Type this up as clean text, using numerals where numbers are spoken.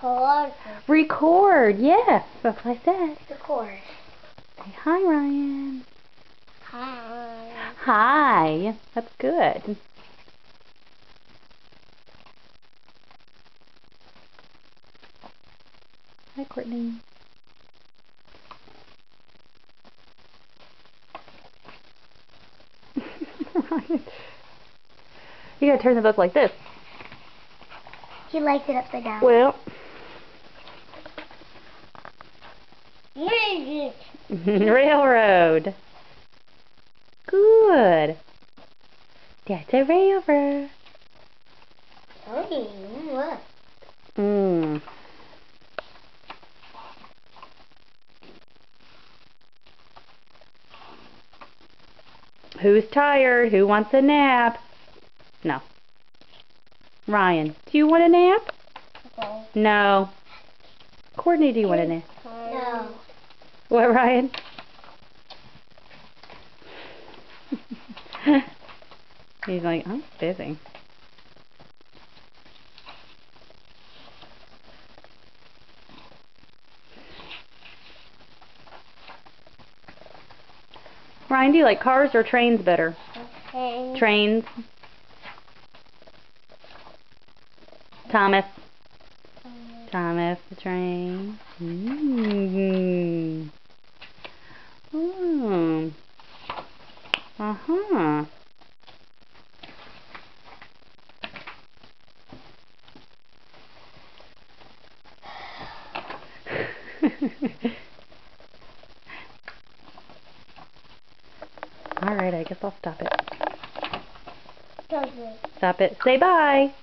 Record. Record, yes. That's what I said. Record. Say hi, Ryan. Hi. Hi. That's good. Hi, Courtney. Ryan. You gotta turn the book like this. He likes it upside down. Well. Railroad. Good. That's a railroad. Look. Mm. Who's tired? Who wants a nap? No. Ryan, do you want a nap? Okay. No. Courtney, do you want a nap? No. What, Ryan? He's like, I'm busy. Ryan, do you like cars or trains better? Okay. Trains. Thomas. Thomas the train. Mm. Mm. Uh-huh. All right, I guess I'll stop it. Does it? Stop it. Say bye.